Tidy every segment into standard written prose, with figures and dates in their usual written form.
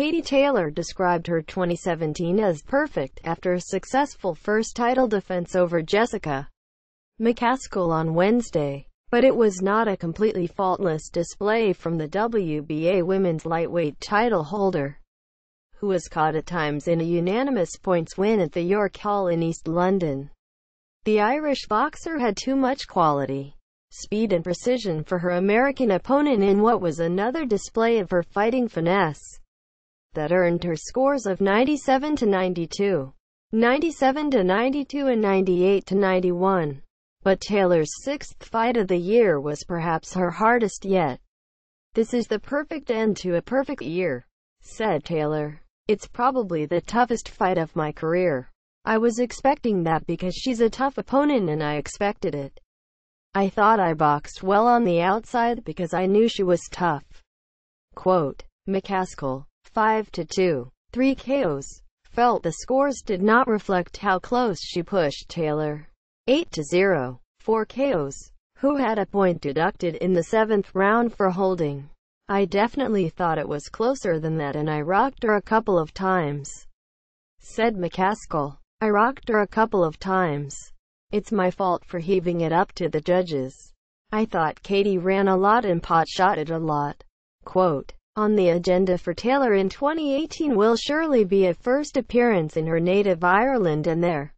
Katie Taylor described her 2017 as perfect after a successful first title defense over Jessica McCaskill on Wednesday. But it was not a completely faultless display from the WBA women's lightweight title holder, who was caught at times in a unanimous points win at the York Hall in East London. The Irish boxer had too much quality, speed and precision for her American opponent in what was another display of her fighting finesse that earned her scores of 97-92, 97-92 and 98-91. But Taylor's sixth fight of the year was perhaps her hardest yet. "This is the perfect end to a perfect year," said Taylor. "It's probably the toughest fight of my career. I was expecting that because she's a tough opponent and I expected it. I thought I boxed well on the outside because I knew she was tough." Quote, McCaskill, 5-2, 3 KOs, felt the scores did not reflect how close she pushed Taylor. 8-0, 4 KOs, who had a point deducted in the 7th round for holding. "I definitely thought it was closer than that and I rocked her a couple of times," said McCaskill. "I rocked her a couple of times. It's my fault for heaving it up to the judges. I thought Katie ran a lot and pot-shotted a lot." Quote, on the agenda for Taylor in 2018 will surely be a first appearance in her native Ireland, and there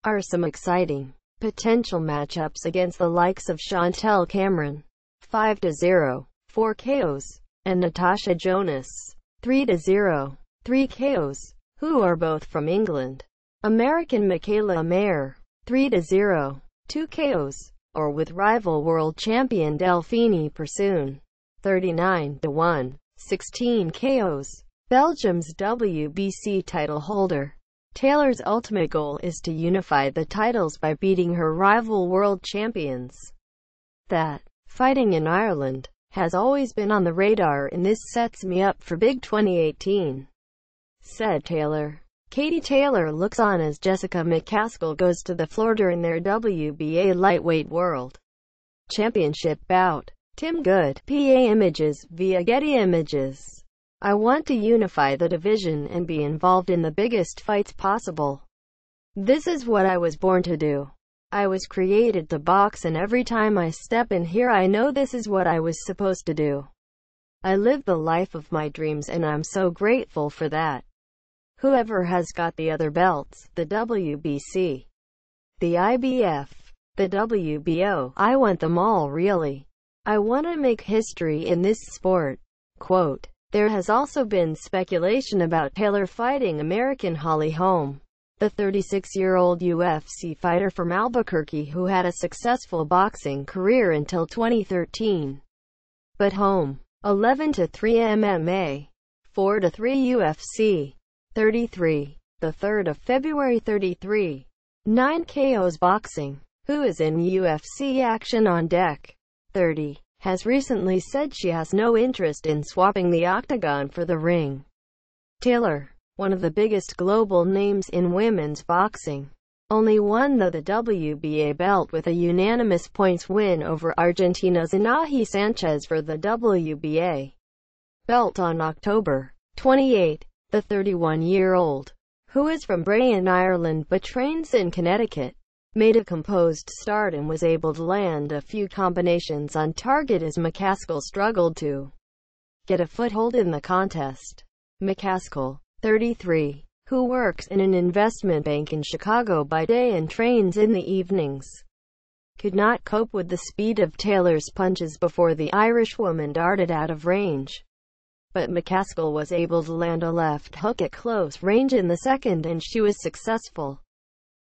are some exciting potential matchups against the likes of Chantel Cameron, 5-0, 4 KOs, and Natasha Jonas, 3-0, 3 KOs, who are both from England. American Michaela Mayer, 3-0, 2 KOs, or with rival world champion Delphine Persoon, 39-1, 16 KOs. Belgium's WBC title holder. Taylor's ultimate goal is to unify the titles by beating her rival world champions. That fighting in Ireland has always been on the radar, and this sets me up for big 2018, said Taylor. Katie Taylor looks on as Jessica McCaskill goes to the floor during their WBA lightweight world championship bout. Tim Good, PA Images, via Getty Images. "I want to unify the division and be involved in the biggest fights possible. This is what I was born to do. I was created to box, and every time I step in here I know this is what I was supposed to do. I live the life of my dreams and I'm so grateful for that. Whoever has got the other belts, the WBC, the IBF, the WBO, I want them all really. I want to make history in this sport." Quote, there has also been speculation about Taylor fighting American Holly Holm, the 36-year-old UFC fighter from Albuquerque who had a successful boxing career until 2013. But Holm, 11-3 MMA, 4-3 UFC, 33, the 3rd of February 33, 9 KOs boxing, who is in UFC action on deck, 30, has recently said she has no interest in swapping the octagon for the ring. Taylor, one of the biggest global names in women's boxing, only won the WBA belt with a unanimous points win over Argentina's Inahi Sanchez for the WBA belt on October 28. The 31-year-old, who is from Bray in Ireland but trains in Connecticut, made a composed start and was able to land a few combinations on target as McCaskill struggled to get a foothold in the contest. McCaskill, 33, who works in an investment bank in Chicago by day and trains in the evenings, could not cope with the speed of Taylor's punches before the Irishwoman darted out of range. But McCaskill was able to land a left hook at close range in the second, and she was successful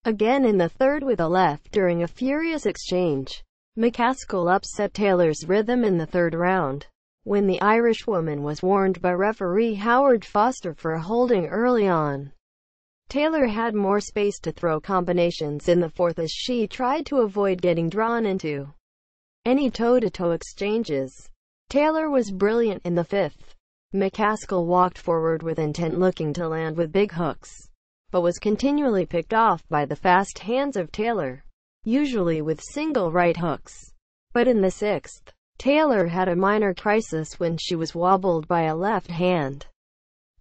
again in the third with a left during a furious exchange. McCaskill upset Taylor's rhythm in the third round, when the Irishwoman was warned by referee Howard Foster for holding early on. Taylor had more space to throw combinations in the fourth as she tried to avoid getting drawn into any toe-to-toe exchanges. Taylor was brilliant in the fifth. McCaskill walked forward with intent, looking to land with big hooks, but was continually picked off by the fast hands of Taylor, usually with single right hooks. But in the sixth, Taylor had a minor crisis when she was wobbled by a left hand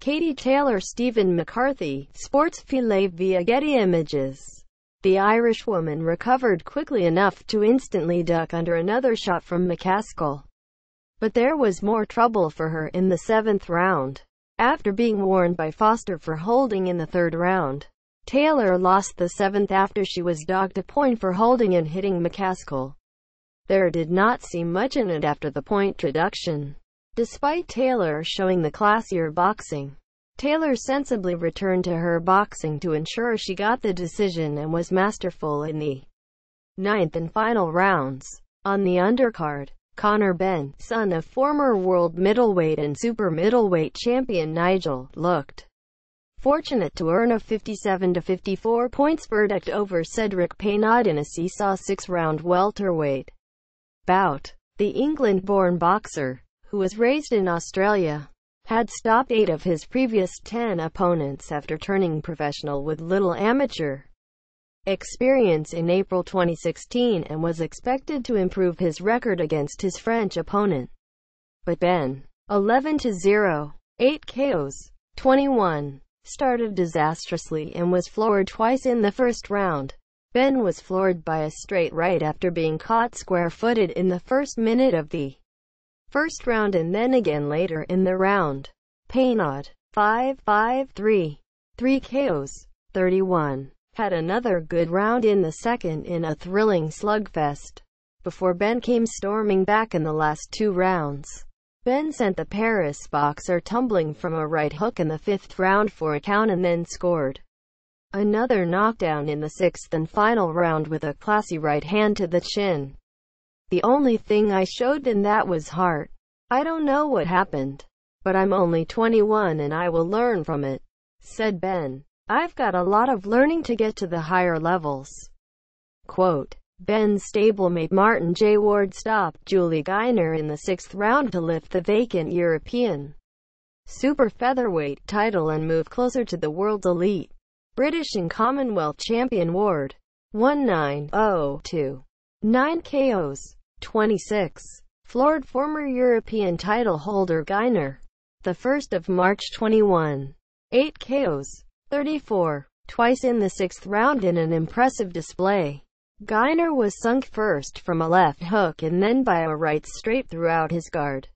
Katie Taylor. Stephen McCarthy, Sportsfile via Getty Images. The Irishwoman recovered quickly enough to instantly duck under another shot from McCaskill. But there was more trouble for her in the 7th round. After being warned by Foster for holding in the 3rd round, Taylor lost the 7th after she was docked a point for holding and hitting McCaskill. There did not seem much in it after the point deduction. Despite Taylor showing the classier boxing, Taylor sensibly returned to her boxing to ensure she got the decision and was masterful in the 9th and final rounds. On the undercard, Conor Benn, son of former world middleweight and super middleweight champion Nigel, looked fortunate to earn a 57-54 points verdict over Cedric Peynaud in a seesaw 6-round welterweight bout. The England-born boxer, who was raised in Australia, had stopped 8 of his previous 10 opponents after turning professional with little amateur experience in April 2016 and was expected to improve his record against his French opponent. But Benn, 11-0, 8 KOs, 21, started disastrously and was floored twice in the 1st round. Benn was floored by a straight right after being caught square-footed in the 1st minute of the 1st round and then again later in the round. Peynaud, 5-5-3, 3 KOs, 31, had another good round in the 2nd in a thrilling slugfest, before Benn came storming back in the last 2 rounds. Benn sent the Paris boxer tumbling from a right hook in the 5th round for a count and then scored another knockdown in the 6th and final round with a classy right hand to the chin. "The only thing I showed in that was heart. I don't know what happened, but I'm only 21 and I will learn from it," said Benn. "I've got a lot of learning to get to the higher levels." Quote, Benn's stablemate Martin J. Ward stopped Julie Guyner in the 6th round to lift the vacant European super featherweight title and move closer to the world's elite. British and Commonwealth champion Ward won 9-0-2, 9 KOs, 26, floored former European title holder Guyner, the 1st of March 21, 8 KOs, 34, twice in the 6th round in an impressive display. Guyner was sunk first from a left hook and then by a right straight throughout his guard.